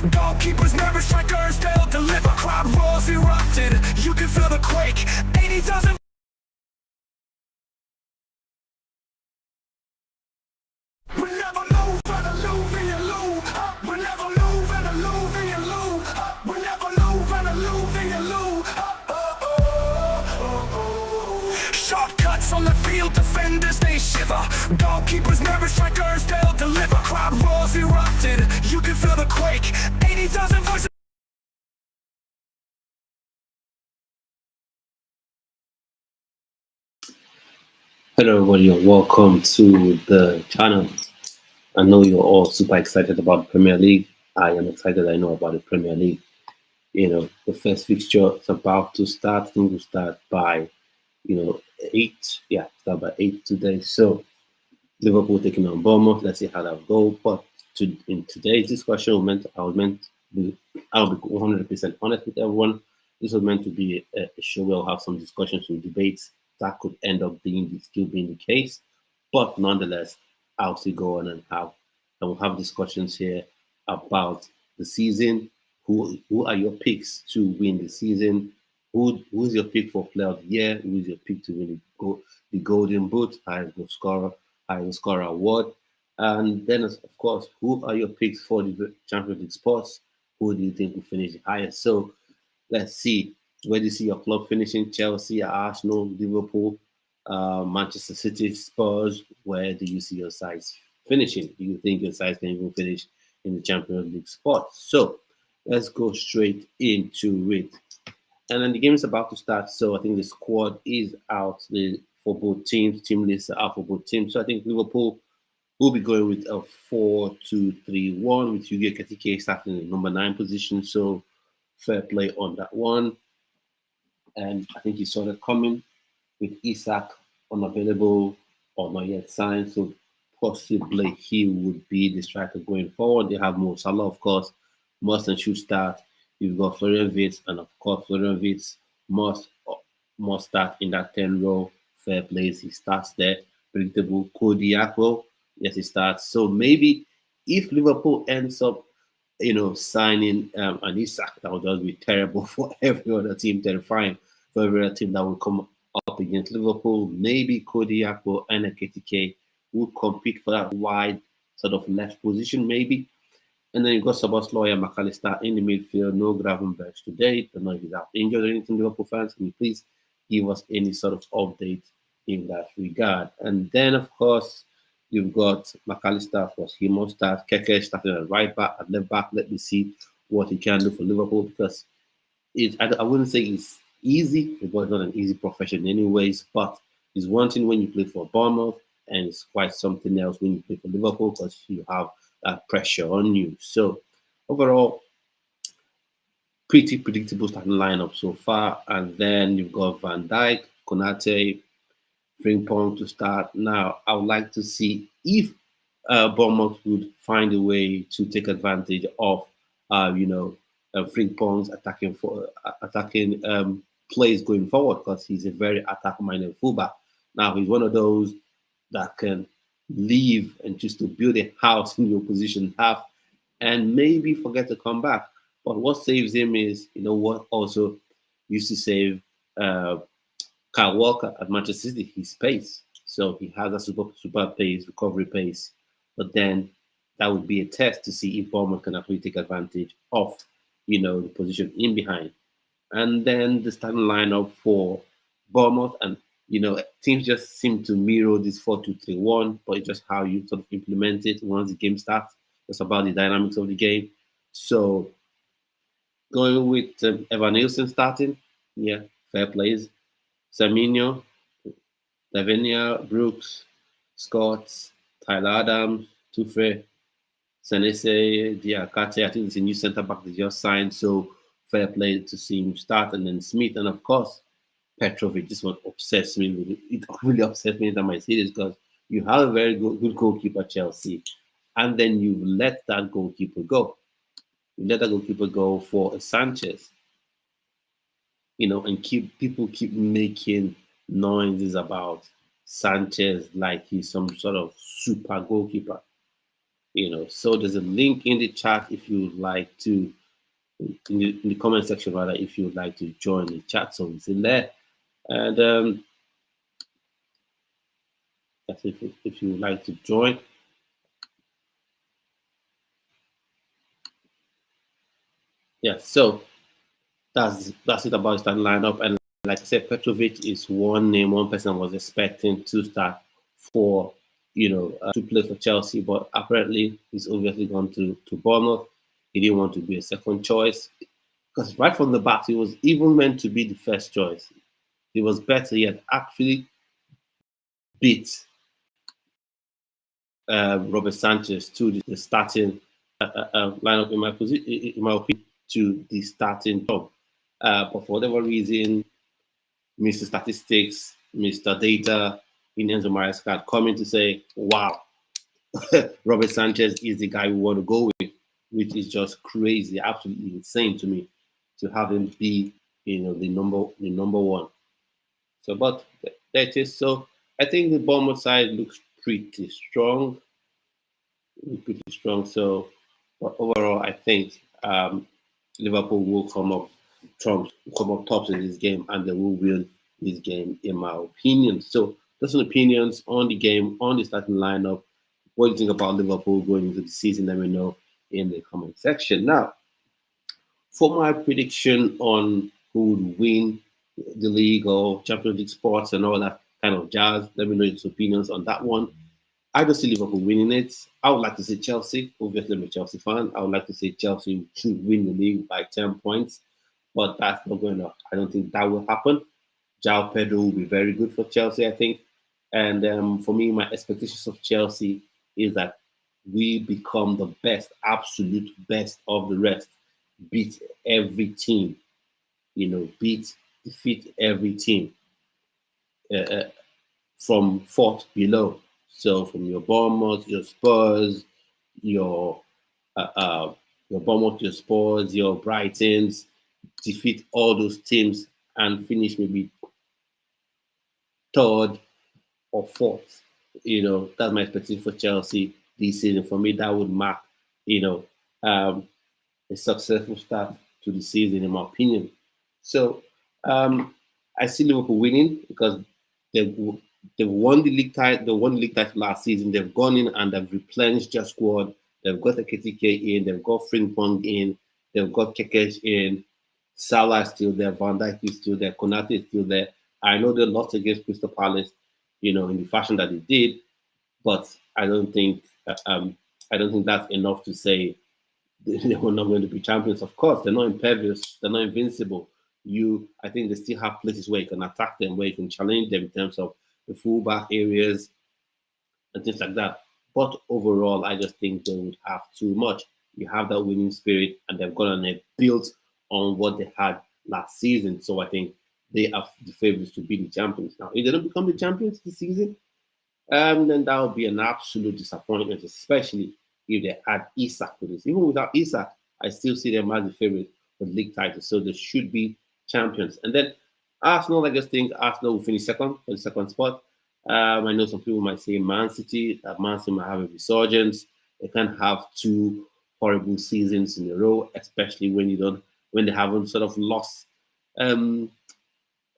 Goalkeepers, nervous strikers, they'll deliver. Crowd roars erupted, you can feel the quake. 80,000. We never lose, and a lose, and you lose. We never lose, and a lose, and you lose. We never lose, and a lose, and you lose. Sharp cuts on the field, defenders they shiver. Goalkeepers, nervous strikers, they'll deliver. Crowd roars erupted, you can feel the quake. 80,000 voices. Hello everybody and welcome to the channel. I know you're all super excited about the Premier League. I am excited, I know, about the Premier League. The first fixture is about to start. I think we'll start by 8. Yeah, start by 8 today. So Liverpool taking on Bournemouth. Let's see how that goes. But in today's discussion, I'll be 100% honest with everyone. This was meant to be a show where we'll have some discussions and debates that could end up still being the case. But nonetheless, I'll still go on and we'll have discussions here about the season. Who are your picks to win the season? Who's your pick for Player of the Year? Who is your pick to win the Golden Boot, highest goal scorer award? And then, of course, who are your picks for the Champions League spots? Who do you think will finish the highest? So let's see. Where do you see your club finishing? Chelsea, Arsenal, Liverpool, Manchester City, Spurs. Where do you see your sides finishing? Do you think your sides can even finish in the Champions League spot? So let's go straight into it. And then the game is about to start. So I think the squad is out for both teams. Team lists are out for both teams. So I think Liverpool will be going with a 4-2-3-1 with Hugo Ekitike starting in number 9 position. So fair play on that one. And I think he saw that coming with Isak unavailable or not yet signed. So possibly he would be the striker going forward. They have Mo Salah, of course, must and should start. You've got Florian Wirtz, and of course Florian Wirtz must start in that 10 row. Fair plays, he starts there. Predictable. Cody Akpo, yes, he starts. So maybe if Liverpool ends up signing an Isak, that would just be terrible for every other team, terrifying for every other team that will come up against Liverpool. Maybe Cody Akpo and Ekitike would compete for that wide sort of left position, maybe. And then you've got Szoboszlai and McAllister in the midfield. No Gravenberch today. Don't know if he's out injured or anything. Liverpool fans, can you please give us any sort of update in that regard? And then, of course, you've got McAllister, of course, he must start. Keke starting at right back, at left back. Let me see what he can do for Liverpool, because I wouldn't say it's easy. Football is not an easy profession anyways, but it's one thing when you play for Bournemouth, and it's quite something else when you play for Liverpool, because you have that pressure on you. So overall, pretty predictable starting lineup so far. And then you've got Van Dijk, Konate, Frimpong to start. Now, I would like to see if Bournemouth would find a way to take advantage of, Frimpong's attacking plays going forward, because he's a very attack-minded fullback. Now, he's one of those that can leave and just to build a house in the opposition half and maybe forget to come back. But what saves him is, what also used to save Kyle Walker at Manchester City, his pace. So he has a super pace, recovery pace. But then that would be a test to see if Bournemouth can actually take advantage of, the position in behind. And then the starting lineup for Bournemouth, and teams just seem to mirror this 4-2-3-1, but it's just how you sort of implement it once the game starts. It's about the dynamics of the game. So going with Evan Nielsen starting, yeah, fair plays. Semenyo, Lavinia, Brooks, Scott, Tyler Adams, Tufe, Senese, Diakate. I think it's a new centre back that just signed, so fair play to see him start. And then Smith, and of course, Petrovic. This one obsessed me. It really upsets me anytime I see this, because you have a very good goalkeeper, Chelsea, and then you let that goalkeeper go. You let that goalkeeper go for a Sanchez. And people keep making noises about Sanchez like he's some sort of super goalkeeper. So there's a link in the chat if you would like to, in the comment section rather, if you would like to join the chat. So it's in there. And that's if you would like to join. Yeah, so that's it about the starting lineup. And like I said, Petrovic is one name, one person I was expecting to start for, to play for Chelsea, but apparently he's obviously gone to Bournemouth. He didn't want to be a second choice because right from the back, he was even meant to be the first choice. He was better. He had actually beat Robert Sanchez to the starting lineup in my opinion, to the starting job. But for whatever reason, Mr. Statistics, Mr. Data, Indians of Mariscal coming to say, wow, Robert Sanchez is the guy we want to go with, which is just crazy, absolutely insane to me to have him be, the number one. So, but there it is. So I think the Bournemouth side looks pretty strong. So, but overall, I think Liverpool will come up tops in this game, and they will win this game, in my opinion. So, just some opinions on the game, on the starting lineup. What do you think about Liverpool going into the season? Let me know in the comment section. Now, for my prediction on who would win the league or Champions League sports and all that kind of jazz, let me know your opinions on that one. I don't see Liverpool winning it. I would like to see Chelsea. Obviously, I'm a Chelsea fan. I would like to see Chelsea should win the league by 10 points, but that's not going to. I don't think that will happen. João Pedro will be very good for Chelsea, I think. And for me, my expectations of Chelsea is that we become the best, absolute best of the rest. Beat every team, defeat every team from fourth below. So from your Bournemouth, your Spurs, your your Bournemouth, your Spurs, your Brightons, defeat all those teams and finish maybe third or fourth. That's my expectation for Chelsea this season. For me, that would mark, um, a successful start to the season, in my opinion. So I see Liverpool winning because they've they've won the league title. They won the league title last season. They've gone in and they've replenished their squad. They've got the KTK in. They've got Frimpong in. They've got Kekes in. Salah is still there. Van Dijk is still there. Konate is still there. I know they lost against Crystal Palace, in the fashion that they did, but I don't think that's enough to say they were not going to be champions. Of course, they're not impervious. They're not invincible. I think they still have places where you can attack them, where you can challenge them in terms of the fullback areas and things like that. But overall, I just think they would have too much. You have that winning spirit, and they've gone and they've built on what they had last season. So I think they are the favorites to be the champions. Now, if they don't become the champions this season, then that would be an absolute disappointment, especially if they add Isak to this. Even without Isak, I still see them as the favorite for the league title. So they should be champions. And then Arsenal, I just think Arsenal will finish second for the second spot. I know some people might say Man City, that Man City might have a resurgence. They can't have two horrible seasons in a row, especially when they haven't sort of lost.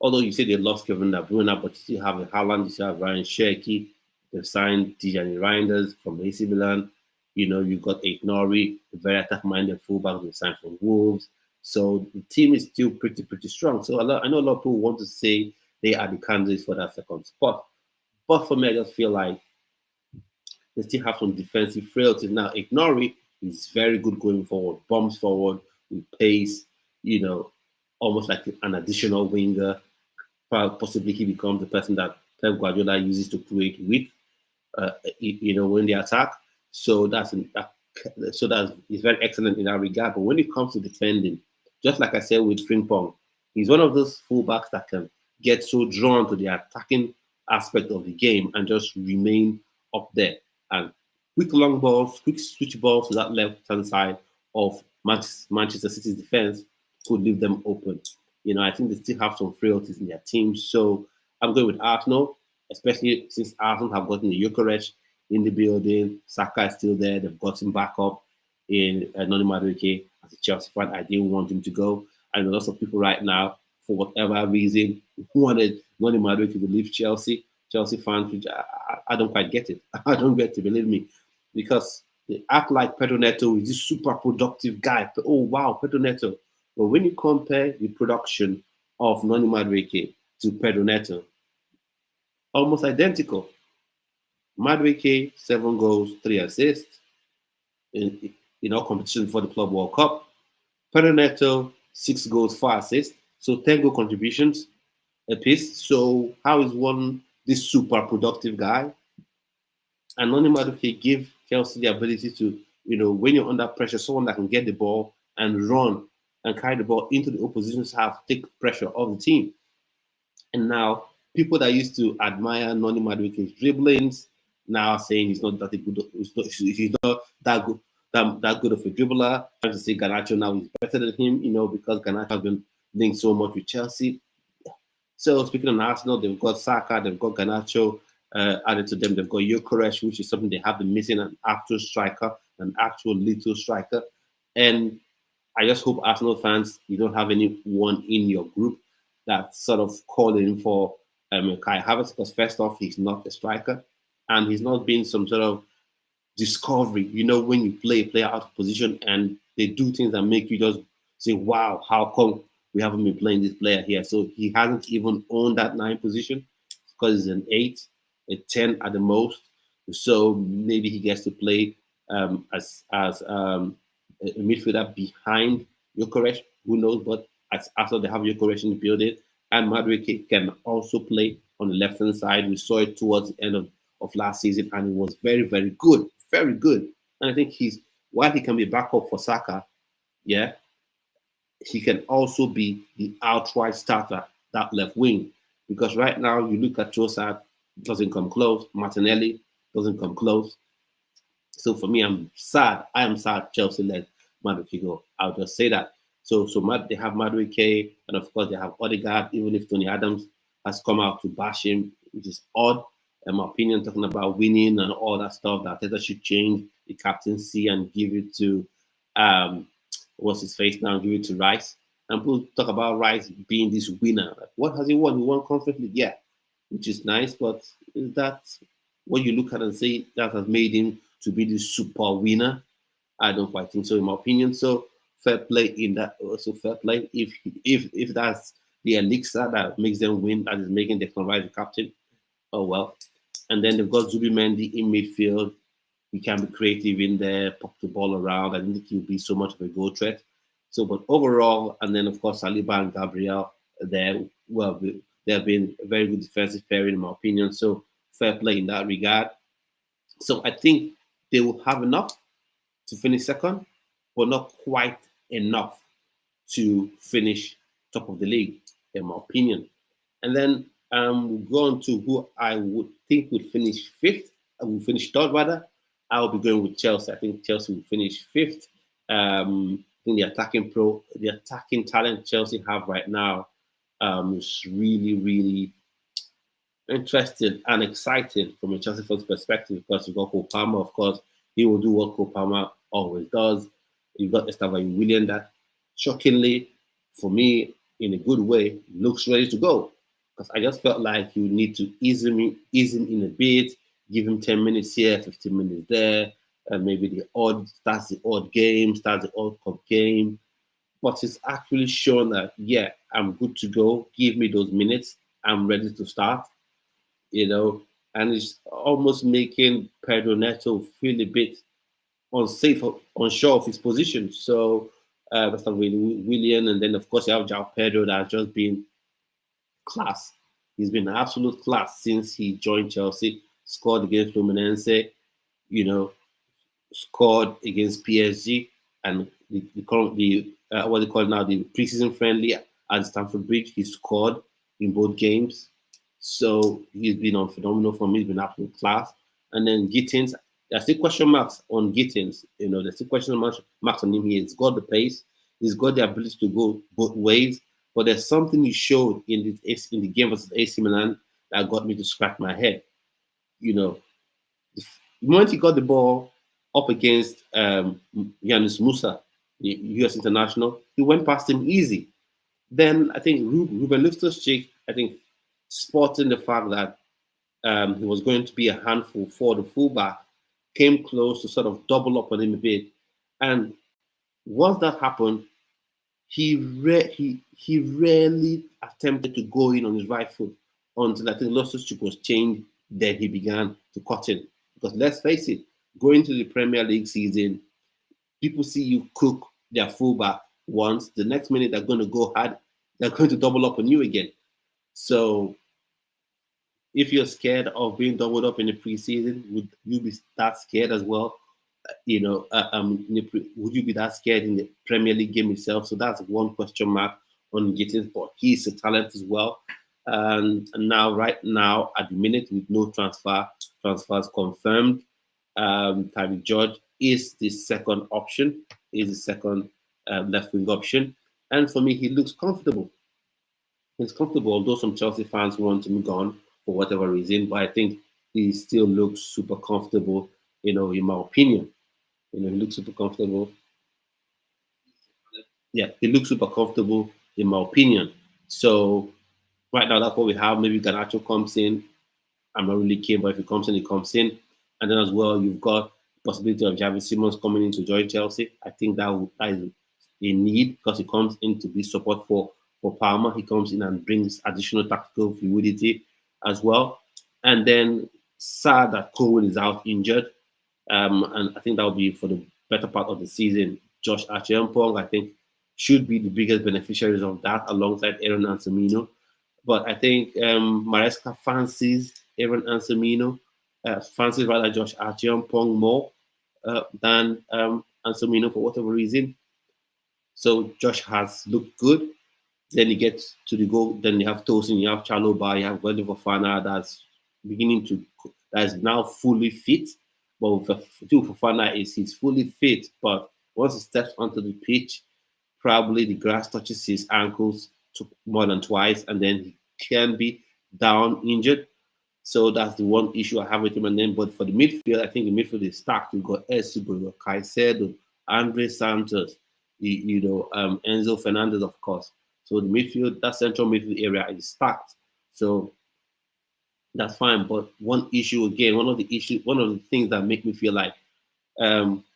Although you say they lost Kevin De Bruyne, but you still have Haaland, you still have Ryan Cherky. They've signed Tijani Reinders from AC Milan. You've got Nori, a very attack-minded fullback they signed from Wolves. So the team is still pretty strong. So I know a lot of people want to say they are the candidates for that second spot. But for me, I just feel like they still have some defensive frailties. Now, Nori is very good going forward, bombs forward with pace, almost like an additional winger. Possibly he becomes the person that Pep Guardiola uses to create width, when they attack. So that's he's very excellent in that regard. But when it comes to defending, just like I said with Frimpong, he's one of those fullbacks that can get so drawn to the attacking aspect of the game and just remain up there. And quick long balls, quick switch balls to that left hand side of Manchester City's defense could leave them open. I think they still have some frailties in their team. So I'm going with Arsenal, especially since Arsenal have gotten the Gyökeres. in the building. Saka is still there. They've got him back up in Noni Madueke. As a Chelsea fan, I didn't want him to go. And lots of people right now, for whatever reason, wanted Noni Madueke to leave Chelsea. Chelsea fans, which I don't quite get it. I don't get it, believe me, because they act like Pedro Neto is this super productive guy. Oh wow, Pedro Neto. But when you compare the production of Noni Madueke to Pedro Neto, almost identical. Madueke, 7 goals, 3 assists in all competitions for the Club World Cup. Pedro Neto, 6 goals, 4 assists. So 10 goal contributions apiece. So how is one this super productive guy? And Noni Madueke give Chelsea the ability to, when you're under pressure, someone that can get the ball and run and carry the ball into the opposition's half, take pressure off the team. And now people that used to admire Noni Madueke's dribblings now are saying he's not that good. He's not that good. That good of a dribbler. Trying to say Garnacho now is better than him, because Garnacho has been linked so much with Chelsea. So speaking of Arsenal, they've got Saka, they've got Garnacho added to them. They've got Gyökeres, which is something they have been missing, an actual striker, an actual little striker. And I just hope Arsenal fans, you don't have anyone in your group that's sort of calling for Kai Havertz, because first off, he's not a striker, and he's not been some sort of discovery. When you play a player out of position and they do things that make you just say, wow, how come we haven't been playing this player here? So he hasn't even owned that 9 position because he's an 8, a 10 at the most. So maybe he gets to play as a midfielder behind Gyökeres. Who knows? But as after they have Gyökeres in the building, and Madueke can also play on the left-hand side. We saw it towards the end of last season, and it was very, very good. Very good. And I think while he can be backup for Saka, yeah, he can also be the outright starter, that left wing. Because right now, you look at Trossard, doesn't come close. Martinelli doesn't come close. So for me, I'm sad. I am sad Chelsea let Madueke go. I'll just say that. So they have Madueke, and of course they have Odegaard, even if Tony Adams has come out to bash him, which is odd. In my opinion, talking about winning and all that stuff, that Teta should change the captaincy and give it to what's his face now, give it to Rice. And people talk about Rice being this winner. Like, what has he won? He won Conference League, yeah, which is nice, but is that what you look at and say that has made him to be the super winner? I don't quite think so, in my opinion. So fair play in that. Also fair play if that's the elixir that makes them win, that is making Declan Rice the captain. Oh well. And then they've got Zubimendi in midfield. He can be creative in there, pop the ball around. I don't think he'll be so much of a goal threat. So, but overall, and then of course Saliba and Gabriel there. Well, they have been a very good defensive pairing, in my opinion. So fair play in that regard. So I think they will have enough to finish second, but not quite enough to finish top of the league, in my opinion. And then we'll go on to who I would think would finish 5th. I will finish 3rd, rather. I'll be going with Chelsea. I think Chelsea will finish 5th. I think the attacking talent Chelsea have right now is really, really interested and excited from a Chelsea fans perspective, because you've got Cole Palmer, of course. He will do what Cole Palmer always does. You've got Esteban William that, shockingly, for me, in a good way, looks ready to go. Because I just felt like you need to ease him in a bit, give him 10 minutes here, 15 minutes there, and maybe the odd game, starts the odd cup game. But it's actually shown that, yeah, I'm good to go. Give me those minutes. I'm ready to start. And it's almost making Pedro Neto feel a bit unsafe, unsure of his position. So that's William, and then of course you have João Pedro that has just been class. He's been an absolute class since he joined Chelsea. Scored against Fluminense, scored against PSG, and the what they call now the preseason friendly at Stamford Bridge. He scored in both games. So he's been on phenomenal form. He's been absolute class. And then Gittins, there's still question marks on Gittins. There's still question marks on him. He's got the pace. He's got the ability to go both ways. But there's something he showed in the game versus AC Milan that got me to scratch my head. the moment he got the ball up against Yanis Musa, the US international, he went past him easy. Then I think Ruben Loftus-Cheek, I think, spotting the fact that he was going to be a handful for the fullback, came close to sort of double up on him a bit. And once that happened, he rarely attempted to go in on his right foot until I think Loftus-Cheek was changed. Then he began to cut in. Because let's face it, going to the Premier League season, people see you cook their fullback once. The next minute they're going to go hard. They're going to double up on you again. So if you're scared of being doubled up in the preseason, would you be that scared as well? Would you be that scared in the Premier League game itself? So that's one question mark on Gittins, but he's a talent as well. And now, right now, at the minute, with no transfers confirmed, Tyreek George is the second option, is the second left wing option. And for me, he looks comfortable. He's comfortable, although some Chelsea fans want him gone for whatever reason, but I think he still looks super comfortable, in my opinion. He looks super comfortable. Yeah, he looks super comfortable, in my opinion. So right now, that's what we have. Maybe Garnacho comes in. I'm not really keen, but if he comes in, he comes in. And then as well, you've got the possibility of Javi Simons coming in to join Chelsea. I think that is a need because he comes in to be support for Palmer. He comes in and brings additional tactical fluidity as well. And then sad that Cohen is out injured. And I think that will be for the better part of the season. Josh Archiampong, I think, should be the biggest beneficiaries of that alongside Aaron Anselmino. But I think Maresca fancies Aaron Anselmino, fancies rather Josh Archiampong more than Anselmino for whatever reason. So Josh has looked good. Then you get to the goal. Then you have Tosin, you have Chaloba, you have Wesley Fofana that is now fully fit. But Fofana he's fully fit, but once he steps onto the pitch, probably the grass touches his ankles more than twice, and then he can be down injured. So that's the one issue I have with him. And then, but for the midfield, I think the midfield is stacked. You've got Esubo, you've got Caicedo, Andre Santos, Enzo Fernandez, of course. So the midfield, that central midfield area is stacked. So that's fine. But one issue again, one of the things that make me feel like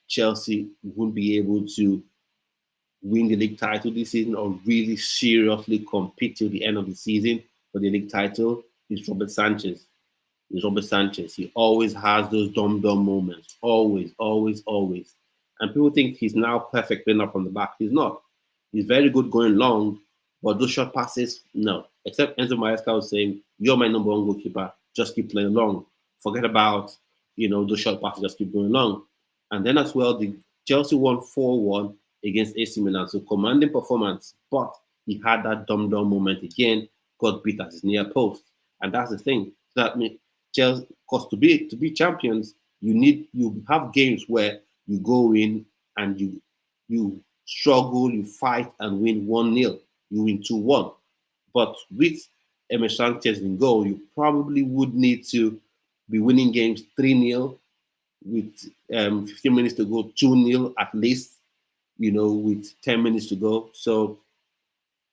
Chelsea won't be able to win the league title this season or really seriously compete till the end of the season for the league title is Robert Sanchez. He always has those dumb moments. Always, always, always. And people think he's now perfect playing up from the back. He's not. He's very good going long, but those short passes, no. Except Enzo Maresca was saying, you're my number one goalkeeper. Just keep playing long. Forget about, those short passes. Just keep going long. And then as well, the Chelsea won 4-1 against AC Milan. So commanding performance, but he had that dumb moment again, got beat at his near post. And that's the thing. That means Chelsea, because to be champions, you have games where you go in and you struggle, you fight and win 1-0. You win 2-1. But with Emerson Sanchez in goal, you probably would need to be winning games 3-0 with 15 minutes to go, 2-0 at least, with 10 minutes to go. So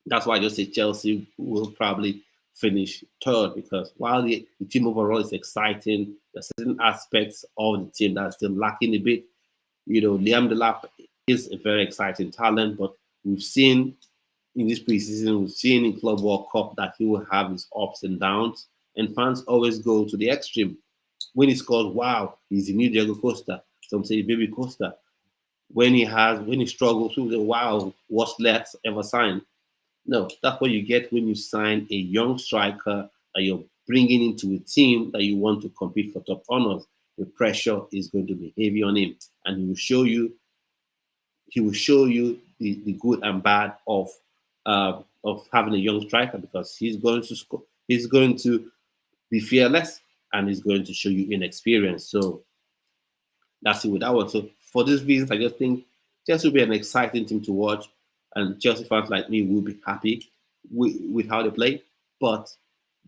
that's why I just say Chelsea will probably finish third, because while the team overall is exciting, there's certain aspects of the team that's still lacking a bit. Liam Delap is a very exciting talent, but we've seen in this preseason, we've seen in Club World Cup that he will have his ups and downs, and fans always go to the extreme. When he scores, wow, he's the new Diego Costa. Some say baby Costa. When he struggles, people say, wow, what's less ever signed? No, that's what you get when you sign a young striker that you're bringing into a team that you want to compete for top honors. The pressure is going to be heavy on him, and he will show you the good and bad of having a young striker, because he's going to score, he's going to be fearless, and he's going to show you inexperience. So that's it with that one. So for these reasons, I just think Chelsea will be an exciting team to watch, and Chelsea fans like me will be happy with how they play, but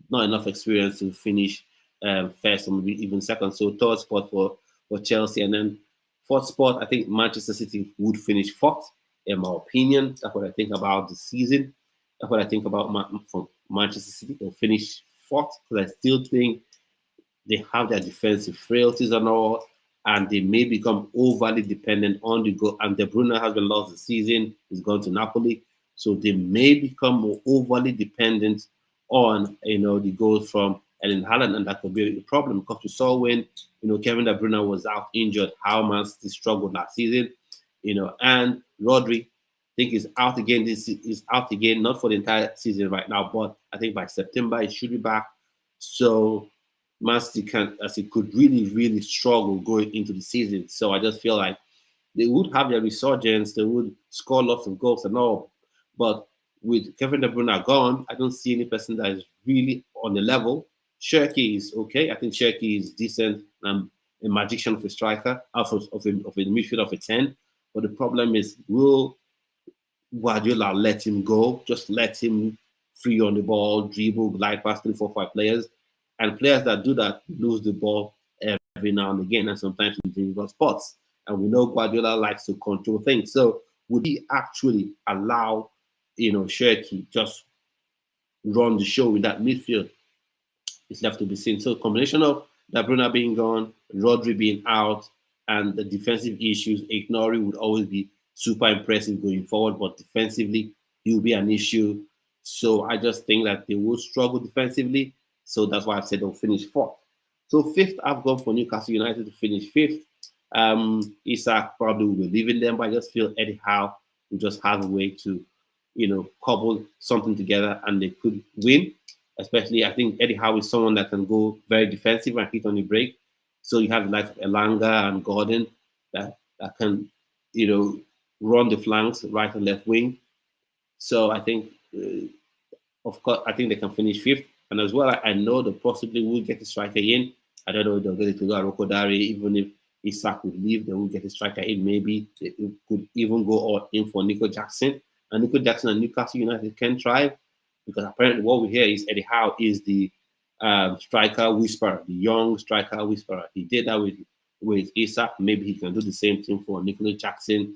not enough experience to finish first or maybe even second. So third spot for for Chelsea. And then fourth spot, I think Manchester City would finish fourth, in my opinion. That's what I think about the season. That's what I think about from Manchester City. They'll finish fourth because I still think they have their defensive frailties and all, and they may become overly dependent on the goal. And De Bruyne has been lost the season; he's gone to Napoli, so they may become more overly dependent on the goals from Erling Haaland, and that could be a problem because we saw when Kevin De Bruyne was out injured, how Man City struggled last season, and Rodri. I think is out again. This is out again, not for the entire season right now, but I think by September he should be back. So Man City could really, really struggle going into the season. So I just feel like they would have their resurgence, they would score lots of goals and all. But with Kevin De Bruyne gone, I don't see any person that is really on the level. Cherki is okay. I think Cherki is decent and a magician of a striker, of a midfield of a 10. But the problem is, will Guardiola let him go? Just let him free on the ball, dribble, glide past 3, 4, 5 players. And players that do that lose the ball every now and again, and sometimes in difficult spots. And we know Guardiola likes to control things. So would he actually allow, Cherki just run the show in that midfield? It's left to be seen. So combination of De Bruyne being gone, Rodri being out, and the defensive issues, Ignory would always be super impressive going forward, but defensively, he will be an issue. So I just think that they will struggle defensively. So that's why I've said they'll finish fourth. So fifth, I've gone for Newcastle United to finish fifth. Isak probably will be leaving them, but I just feel Eddie Howe will just have a way to, couple something together and they could win. Especially, I think Eddie Howe is someone that can go very defensive and hit on the break. So you have the likes of Elanga and Gordon that can, run the flanks, right and left wing. So I think, of course, I think they can finish fifth. And as well, I know they possibly will get a striker in. I don't know if they'll get it to Aroko Dare. Even if Isak would leave, they will get a striker in. Maybe they could even go all in for Nico Jackson. And Nico Jackson and Newcastle United can try, because apparently what we hear is Eddie Howe is the striker whisperer, the young striker whisperer. He did that with Isak. Maybe he can do the same thing for Nicolas Jackson,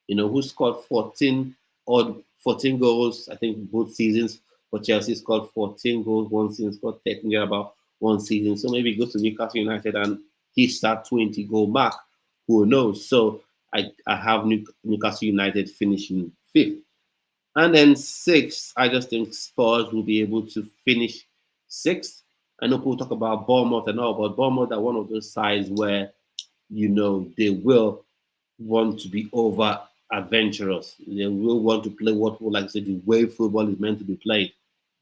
who scored 14 goals, I think, both seasons. For Chelsea, scored 14 goals one season, scored 13 about one season. So maybe he goes to Newcastle United and he starts 20-goal mark. Who knows? So I have Newcastle United finishing fifth. And then sixth, I just think Spurs will be able to finish sixth. I know people talk about Bournemouth and all, but Bournemouth are one of those sides where, they will want to be over adventurous. They will want to play what we like to say the way football is meant to be played.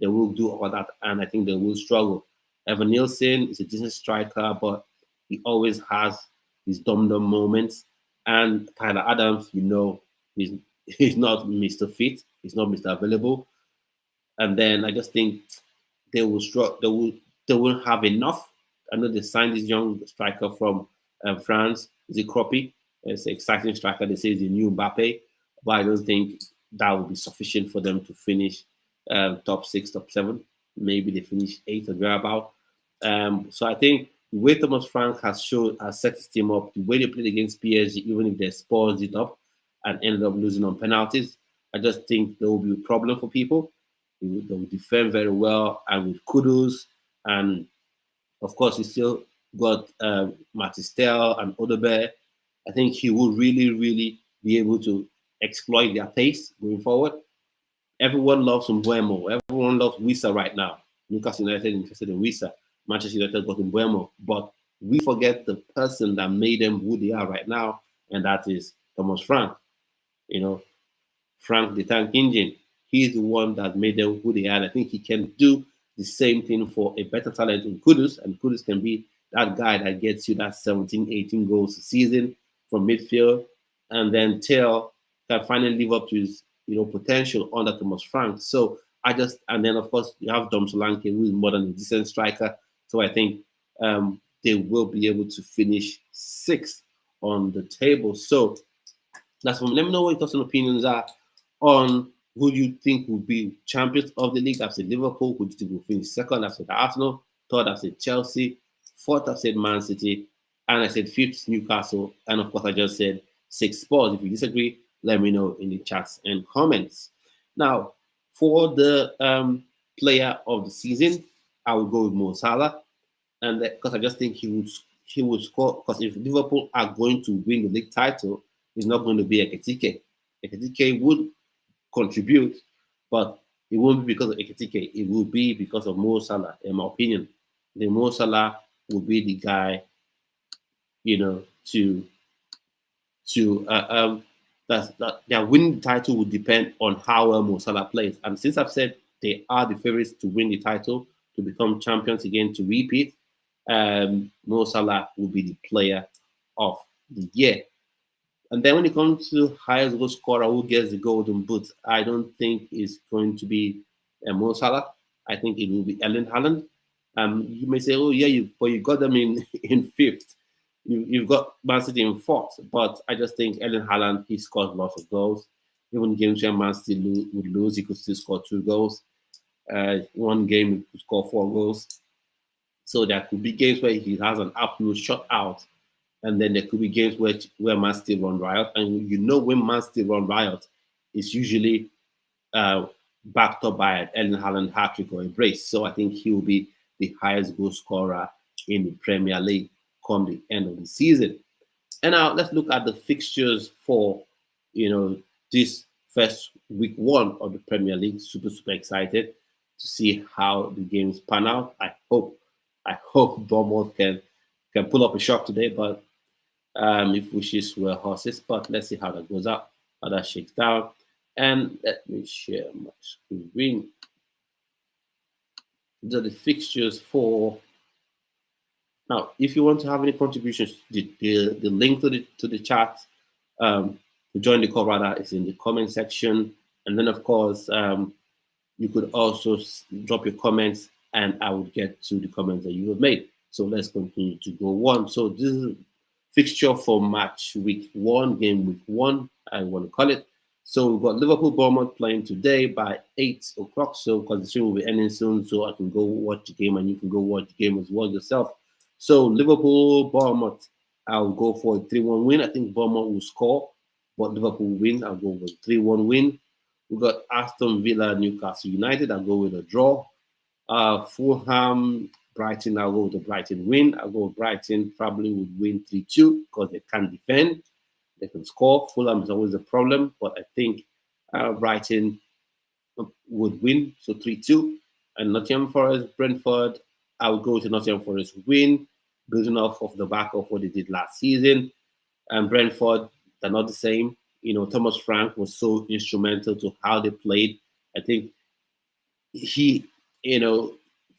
They will do all that, and I think they will struggle. Evan Nielsen is a decent striker, but he always has his dum-dum moments. And Tyler Adams, he's not Mr. Fit, he's not Mr. Available. And then I just think they will struggle. They won't have enough. I know they signed this young striker from France, Zikropi. It's an exciting striker. They say he's the new Mbappe, but I don't think that will be sufficient for them to finish top 6, top 7. Maybe they finish 8th or thereabout. So I think the way Thomas Frank has set his team up, the way they played against PSG, even if they spurs it up and ended up losing on penalties, I just think there will be a problem for people. They will defend very well, and with Kudus, and of course, you still got Matistel and Odebear. I think he will really, really be able to exploit their pace going forward. Everyone loves Mbuemo. Everyone loves Wissa right now. Newcastle United interested in Wissa. Manchester United got Mbuemo. But we forget the person that made them who they are right now, and that is Thomas Frank. Frank the Tank Engine. He's the one that made them who they are. And I think he can do the same thing for a better talent in Kudus, and Kudus can be that guy that gets you that 17, 18 goals a season from midfield, and then Tell can finally live up to his potential under Thomas Frank. So and then of course you have Dom Solanke, who is more than a decent striker. So I think they will be able to finish 6th on the table. So that's from. Let me know what your thoughts and opinions are on who you think will be champions of the league. I've said Liverpool. Who do you think will finish 2nd? I've said Arsenal. 3rd, I've said Chelsea. 4th, I've said Man City. and I said fifth Newcastle, and of course I just said sixth Spurs. If you disagree, let me know in the chats and comments. Now, for the player of the season, I will go with Mo Salah, and because I just think he would score. Because if Liverpool are going to win the league title, it's not going to be Ekitike. Ekitike would contribute, but it won't be because of Ekitike. It will be because of Mo Salah, in my opinion. The Mo Salah will be the guy, you know, to that their winning the title will depend on how well Mo Salah plays. And since I've said they are the favorites to win the title, to become champions again, to repeat, Mo Salah will be the player of the year. And then when it comes to highest goal scorer who gets the golden boot, I don't think it's going to be Mo Salah. I think it will be Erling Haaland. You may say, "Oh yeah, but you got them in in fifth. You've got Man City in fourth." But I just think Erling Haaland, he scores lots of goals. Even games where Man City would lose, he could still score 2 goals. One game he could score 4 goals. So there could be games where he has an absolute shutout, and then there could be games where Man City run riot. And you know when Man City run riot, it's usually uh, backed up by an Erling Haaland hat trick or a brace. So I think he will be the highest goal scorer in the Premier League come the end of the season. And now let's look at the fixtures for this first week one of the Premier League. Super excited to see how the games pan out. I hope Bournemouth can pull up a shock today, but if wishes were horses. But let's see how that goes out, how that shakes down. And let me share my screen. These are the fixtures for now. If you want to have any contributions, the link to the chat to join the call rather is in the comment section. And then of course you could also drop your comments, and I will get to the comments that you have made. So let's continue to go on. So this is fixture for match week one, game week one, I want to call it. So we've got Liverpool Bournemouth playing today by 8 o'clock. So because the stream will be ending soon, so I can go watch the game and you can go watch the game as well yourself. So Liverpool Bournemouth, I'll go for a 3-1 win. I think Bournemouth will score, but Liverpool will win. I'll go with a 3-1 win. We've got Aston Villa, Newcastle United. I'll go with a draw. Fulham, Brighton. I'll go with a Brighton win. I'll go with Brighton. Probably would win 3-2 because they can defend. They can score. Fulham is always a problem, but I think Brighton would win. So 3-2. And Nottingham Forest, Brentford. I would go to Nottingham Forest win, building off of the back of what they did last season. And Brentford, they're not the same. Thomas Frank was so instrumental to how they played. I think he,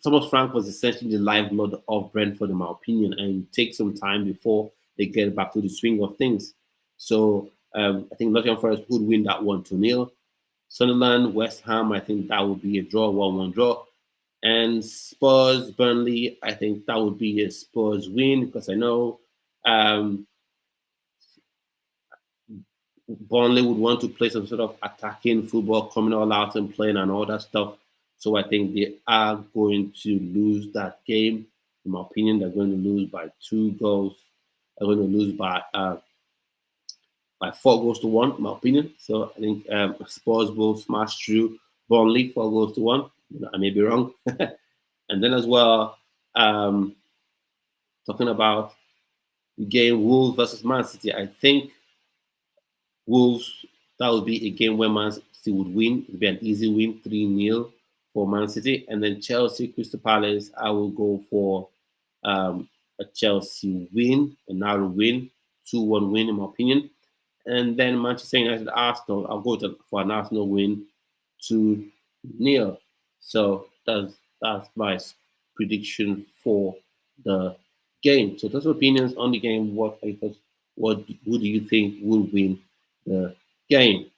Thomas Frank was essentially the lifeblood of Brentford, in my opinion, and it takes some time before they get back to the swing of things. So I think Nottingham Forest would win that 1-0. Sunderland, West Ham, I think that would be a draw, 1-1 draw. And Spurs, Burnley, I think that would be a Spurs win because I know Burnley would want to play some sort of attacking football, coming all out and playing and all that stuff. So I think they are going to lose that game. In my opinion, they're going to lose by 2 goals. They're going to lose by 4 goals to 1, in my opinion. So I think Spurs will smash through Burnley 4 goals to 1. I may be wrong. And then as well, talking about the game Wolves versus Man City, I think Wolves, that would be a game where Man City would win. It would be an easy win, 3-0 for Man City. And then Chelsea, Crystal Palace, I will go for a Chelsea win, a narrow win, 2-1 win, in my opinion. And then Manchester United, Arsenal, I'll go for an Arsenal win, 2-0. So that's my prediction for the game. So those opinions on the game. Who do you think will win the game?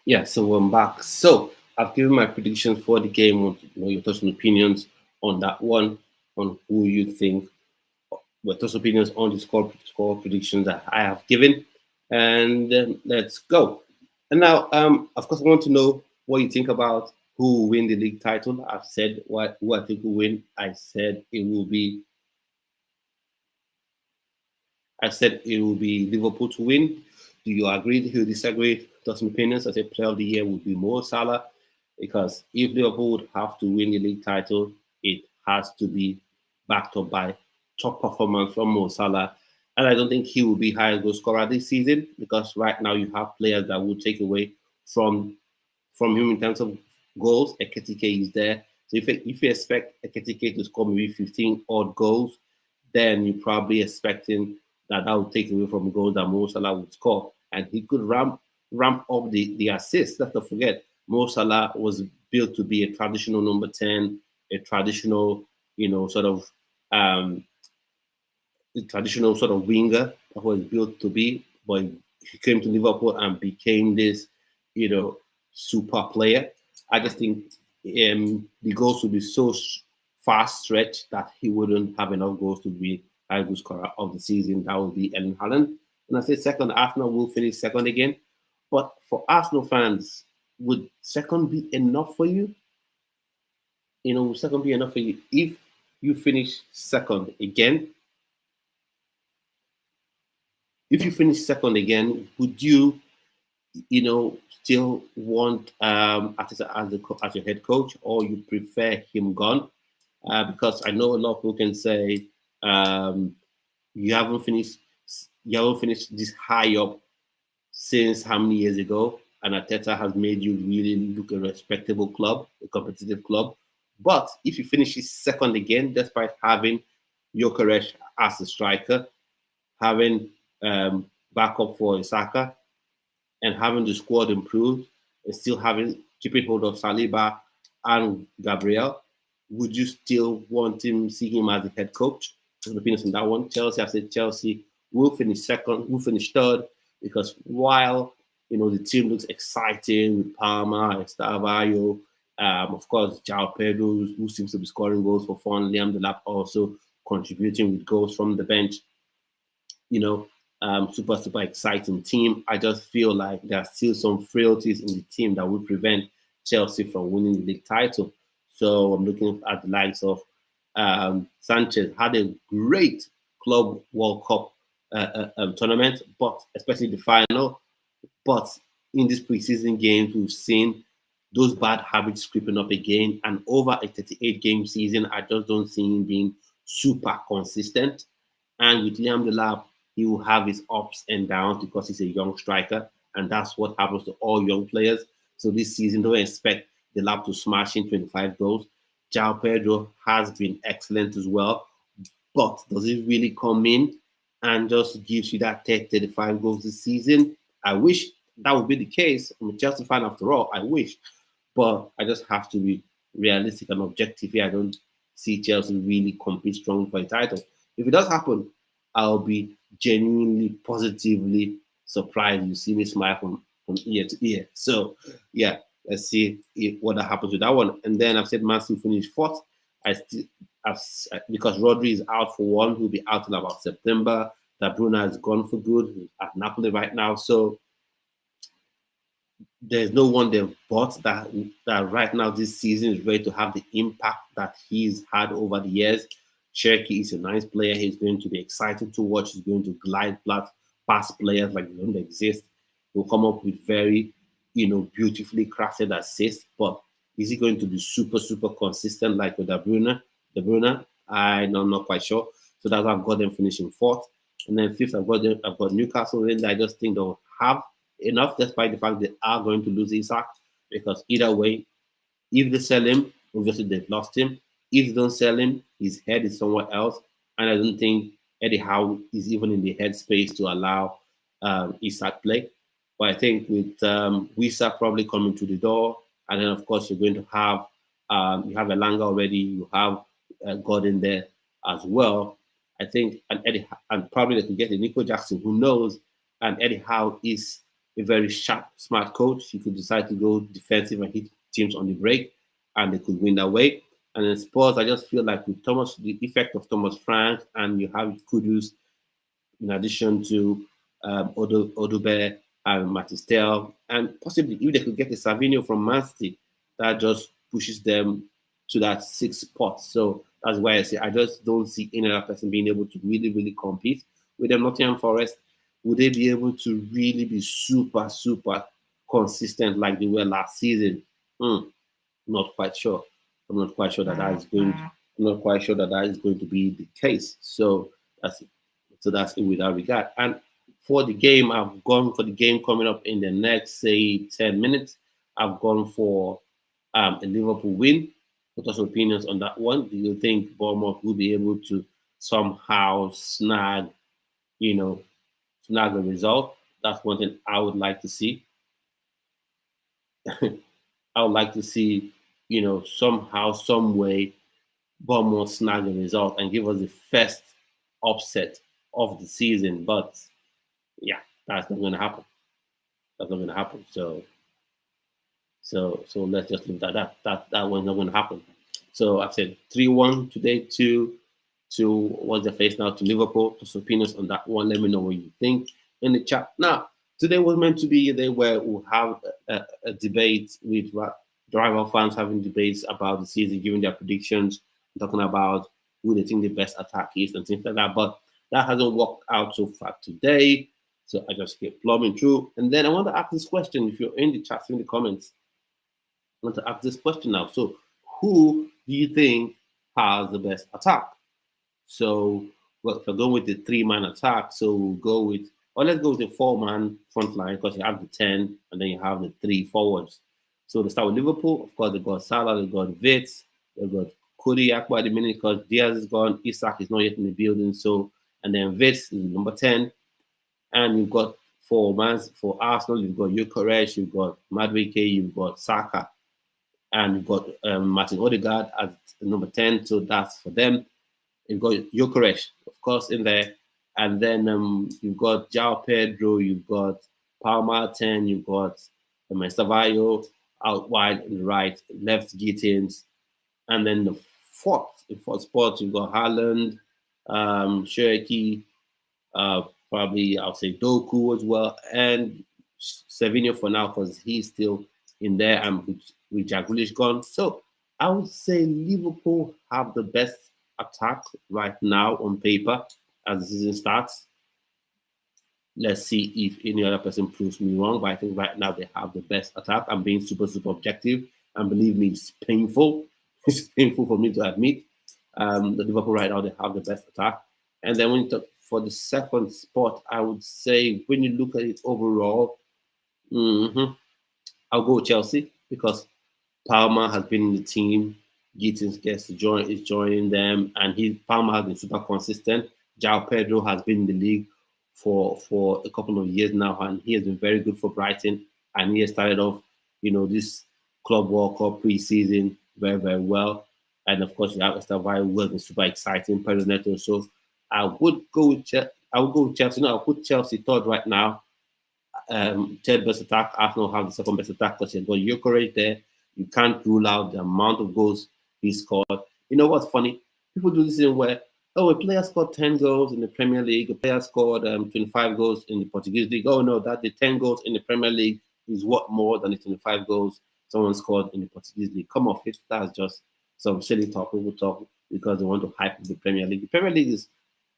Yeah, so I'm back. So I've given my predictions for the game. Want to know your thoughts and opinions on that one, on who you think. Your thoughts and opinions on the score predictions that I have given, and let's go. And now, of course, I want to know what you think about who will win the league title. I've said what who I think will win. I said it will be Liverpool to win. Do you agree? Do you disagree? Thoughts and opinions. I said player of the year would be Mo Salah because if Liverpool would have to win the league title, it has to be backed up by top performance from Mo Salah. And I don't think he will be highest goal scorer this season because right now you have players that will take away from from him in terms of goals. Eketike is there. So if you expect Eketike to score maybe 15 odd goals, then you're probably expecting that would take away from goals that Mo Salah would score. And he could ramp up the assists. Let's not forget, Mo Salah was built to be a traditional number 10, a traditional, sort of um, the traditional sort of winger that was built to be, but he came to Liverpool and became this, super player. I just think the goals would be so fast stretched that he wouldn't have enough goals to be high goal scorer of the season. That would be Ellen Haaland. And I say second, Arsenal will finish second again. But for Arsenal fans, would second be enough for you? Second be enough for you if you finish second again. If you finish second again, would you, still want Arteta as your head coach, or you prefer him gone? Because I know a lot of people can say um, you haven't finished you haven't finished this high up since how many years ago, and Arteta has made you really look a respectable club, a competitive club. But if you finish second again, despite having Gyökeres as a striker, having backup for Isaka, and having the squad improved, and still having keeping hold of Saliba and Gabriel, would you still want him, see him as the head coach? What's opinions on that one? Chelsea, I said Chelsea will finish second, will finish third, because while the team looks exciting with Palmer, Estavayo, of course, João Pedro, who seems to be scoring goals for fun, Liam Delap also contributing with goals from the bench. Super exciting team. I just feel like there are still some frailties in the team that would prevent Chelsea from winning the league title. So I'm looking at the likes of Sanchez had a great Club World Cup tournament, but especially the final. But in these preseason games, we've seen those bad habits creeping up again. And over a 38 game season, I just don't see him being super consistent. And with Liam Delap, he will have his ups and downs because he's a young striker. And that's what happens to all young players. So this season, don't expect Delap to smash in 25 goals. João Pedro has been excellent as well. But does it really come in and just gives you that 35 goals this season? I wish that would be the case. I'm a Chelsea fan after all. I wish. But I just have to be realistic and objective here. I don't see Chelsea really compete strongly for a title. If it does happen, I'll be genuinely, positively surprised. You see me smile from ear to ear. So, yeah, let's see what happens with that one. And then I've said Man City finish fourth. I still, because Rodri is out for one, he'll be out in about September. That Bruno has gone for good at Napoli right now. So there's no one they've bought that right now this season is ready to have the impact that he's had over the years. Cherky is a nice player. He's going to be exciting to watch. He's going to glide past players like they don't exist. He'll come up with very, beautifully crafted assists. But is he going to be super consistent like with De Bruyne? I'm not quite sure. So that's why I've got them finishing fourth. And then fifth, I've got Newcastle. And I just think they'll have enough, despite the fact they are going to lose Isak, because either way, if they sell him, obviously they've lost him. If they don't sell him, his head is somewhere else, and I don't think Eddie Howe is even in the headspace to allow Isak play. But I think with Wisa probably coming to the door, and then of course you're going to have you have Elanga already, you have Gordon there as well. I think and probably they can get a Nico Jackson, who knows, and Eddie Howe is a very sharp, smart coach. He could decide to go defensive and hit teams on the break, and they could win that way. And in Spurs, I just feel like with Thomas, the effect of Thomas Frank, and you have Kudus in addition to Odube and Matistel, and possibly if they could get a Savinho from Man City, that just pushes them to that sixth spot. So that's why I say I just don't see any other person being able to really, really compete with them. Nottingham Forest, would they be able to really be super, super consistent like they were last season? Not quite sure. I'm not quite sure that that is going. I'm not quite sure that that is going to be the case. So that's it with that regard. And for the game, I've gone for the game coming up in the next say 10 minutes. I've gone for a Liverpool win. What are your opinions on that one? Do you think Bournemouth will be able to somehow snag a result? That's one thing I would like to see. I would like to see, somehow, some way, Bournemouth snag a result and give us the first upset of the season. But yeah, that's not going to happen. That's not going to happen. So let's just leave that. That one's not going to happen. So I've said 3-1 today to what's the face now to Liverpool. Just opinions on that one. Let me know what you think in the chat. Now, today was meant to be a day where we'll have a debate with rival fans having debates about the season, giving their predictions, talking about who they think the best attack is and things like that. But that hasn't worked out so far today. So I just keep plumbing through. And then I want to ask this question. If you're in the chat, in the comments, I want to ask this question now. So who do you think has the best attack? So well, if we're going with the 3-man attack, so we'll go with, or let's go with the 4-man front line because you have the 10 and then you have the 3 forwards. So they start with Liverpool. Of course, they've got Salah, they've got Vitz, they've got Cody Akpo at the minute because Diaz is gone, Isak is not yet in the building. So, and then Vitz is number 10. And you've got for Arsenal, you've got Gyökeres, you've got Madueke, you've got Saka, and you've got Martin Odegaard at number 10. So that's for them. You've got Gyökeres, of course, in there. And then you've got João Pedro, you've got Palma 10, you've got Estavayo out wide and the right, left Gittins. And then the fourth spot, you've got Haaland, Cherokee, probably I'll say Doku as well, and Savinho for now because he's still in there and with Jack Grealish gone. So I would say Liverpool have the best attack right now on paper as the season starts. Let's see if any other person proves me wrong, but I think right now they have the best attack. I'm being super, super objective, and believe me, it's painful. It's painful for me to admit. The Liverpool right now, they have the best attack. And then when you talk for the second spot, I would say when you look at it overall, I'll go with Chelsea because Palmer has been in the team. Gittins is joining them, and Palmer has been super consistent. João Pedro has been in the league for a couple of years now, and he has been very good for Brighton. And he has started off, this Club World Cup pre-season very, very well. And of course, you have Estavayo, who has been super exciting. Pedro Neto. So I would go with Chelsea. No, I'll put Chelsea third right now. Third best attack. Arsenal have the second best attack because you've got Gyökeres there. You can't rule out the amount of goals he scored. You know what's funny? People do this thing where, a player scored 10 goals in the Premier League. A player scored 25 goals in the Portuguese League. Oh, no, that the 10 goals in the Premier League is what more than the 25 goals someone scored in the Portuguese League. Come off it. That's just some silly talk people talk because they want to hype the Premier League. The Premier League is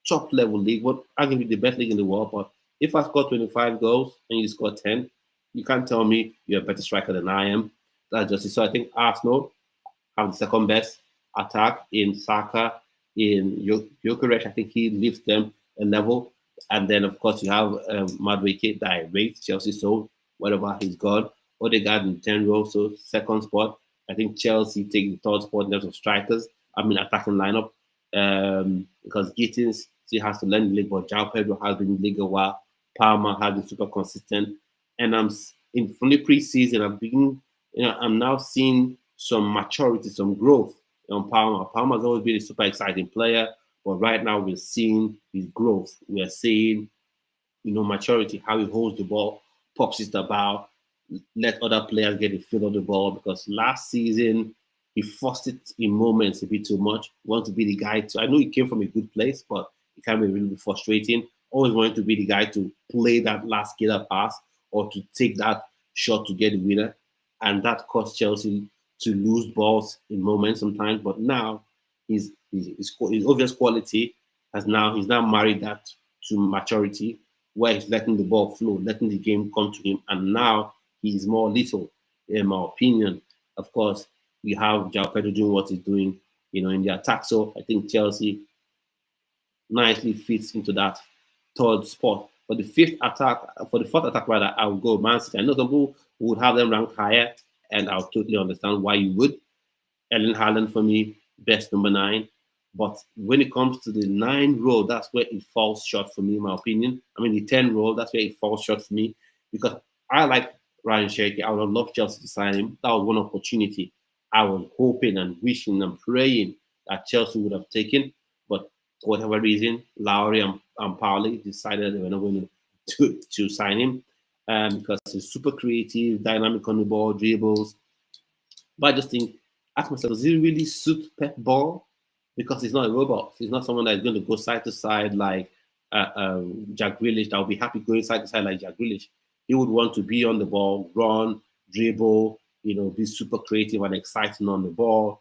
top level league, arguably the best league in the world. But if I score 25 goals and you score 10, you can't tell me you're a better striker than I am. That's just it. So I think Arsenal have the second best attack in Saka, in Gyökeres. I think he lifts them a level. And then, of course, you have Madueke that I rate Chelsea, so whatever he's gone. Odegaard in 10 row, so second spot. I think Chelsea take the third spot in terms of strikers. Attacking lineup. Because Gittins still has to learn the league, but João Pedro has been in the league a while. Palmer has been super consistent. And from the preseason, I'm now seeing some maturity, some growth on Palmer. Palmer's always been a super exciting player, but right now we're seeing his growth. We're seeing, maturity, how he holds the ball pops it about, let other players get the feel of the ball, because last season he forced it in moments a bit too much. Want to be the guy to, I know he came from a good place, but it can be really frustrating. Always wanting to be the guy to play that last killer pass or to take that shot to get the winner. And that cost Chelsea to lose balls in moments sometimes. But now his obvious quality he's now married that to maturity, where he's letting the ball flow, letting the game come to him, and now he's more lethal, in my opinion. Of course, we have João Pedro doing what he's doing, in the attack. So I think Chelsea nicely fits into that third spot. For the fourth attack rather, I would go Man City. I know some people would have them ranked higher, and I'll totally understand why you would. Erling Haaland for me, best number 9. But when it comes to the 9 role, that's where it falls short for me, in my opinion. I mean, the 10 role, that's where it falls short for me, because I like Ryan Cherky. I would have loved Chelsea to sign him. That was one opportunity I was hoping and wishing and praying that Chelsea would have taken. But for whatever reason, Lowry and Pauli decided they were not going to sign him, because he's super creative, dynamic on the ball, dribbles. But I just ask myself, does he really suit Pep ball? Because he's not a robot. He's not someone that's going to go side to side like Jack Grealish. That would be happy going side to side like Jack Grealish. He would want to be on the ball, run, dribble, be super creative and exciting on the ball.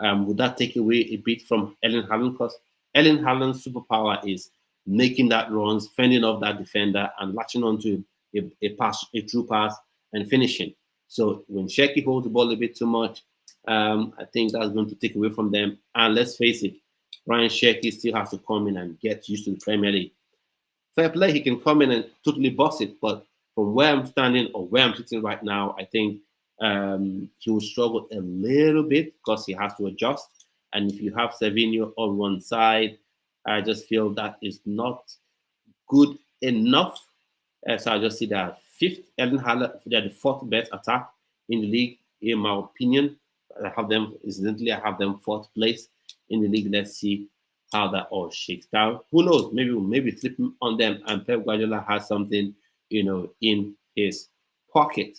Would that take away a bit from Erling Haaland? Because Erling Haaland's superpower is making that runs, fending off that defender, and latching onto a true pass, and finishing. So when Cherky holds the ball a bit too much, I think that's going to take away from them. And let's face it, Ryan Cherky still has to come in and get used to the Premier League. Fair play, he can come in and totally boss it, but from where I'm standing or where I'm sitting right now, I think he will struggle a little bit because he has to adjust. And if you have Savinho on one side, I just feel that is not good enough. So I just see that fifth, Erling Haaland, they're the fourth best attack in the league, in my opinion. I have them fourth place in the league. Let's see how that all shakes down. Who knows? Maybe flipping on them, and Pep Guardiola has something, in his pocket.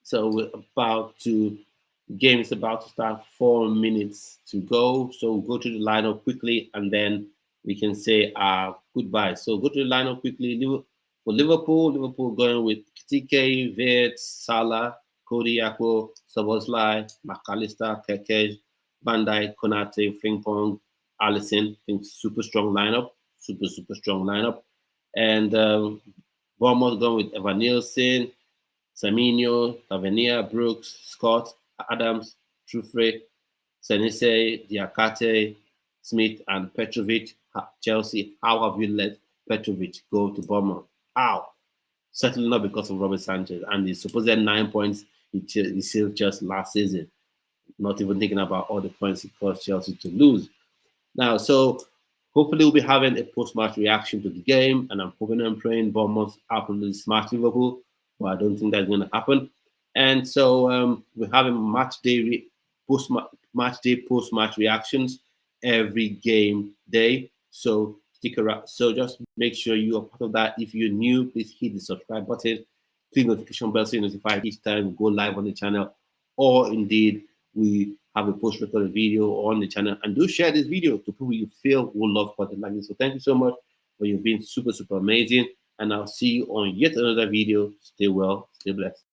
So game is about to start. 4 minutes to go. So we'll go to the lineup quickly, and then we can say goodbye. So go to the lineup quickly. For Liverpool going with Kitike, Vert, Salah, Cody Akpo, Szoboszlai, McAllister, Keke, Van Dijk, Konate, Frimpong, Alisson. I think super strong lineup. Super strong lineup. And Bournemouth going with Evan Nielsen, Semenyo, Tavernier, Brooks, Scott, Adams, Truffre, Senese, Diakate, Smith, and Petrovic. Chelsea, how have you let Petrovic go to Bournemouth? How? Certainly not because of Robert Sanchez and the supposed 9 points he saved just last season. Not even thinking about all the points it cost Chelsea to lose. Now, so hopefully we'll be having a post-match reaction to the game, and I'm hoping and praying Bournemouth absolutely smash Liverpool, but I don't think that's going to happen. And so we're having post-match reactions every game day. So stick around. So just make sure you are part of that. If you're new, please hit the subscribe button, click notification bell so you're notified each time we go live on the channel, or indeed we have a post-recorded video on the channel. And do share this video to people you feel will love content like this. So thank you so much for you being super amazing. And I'll see you on yet another video. Stay well, stay blessed.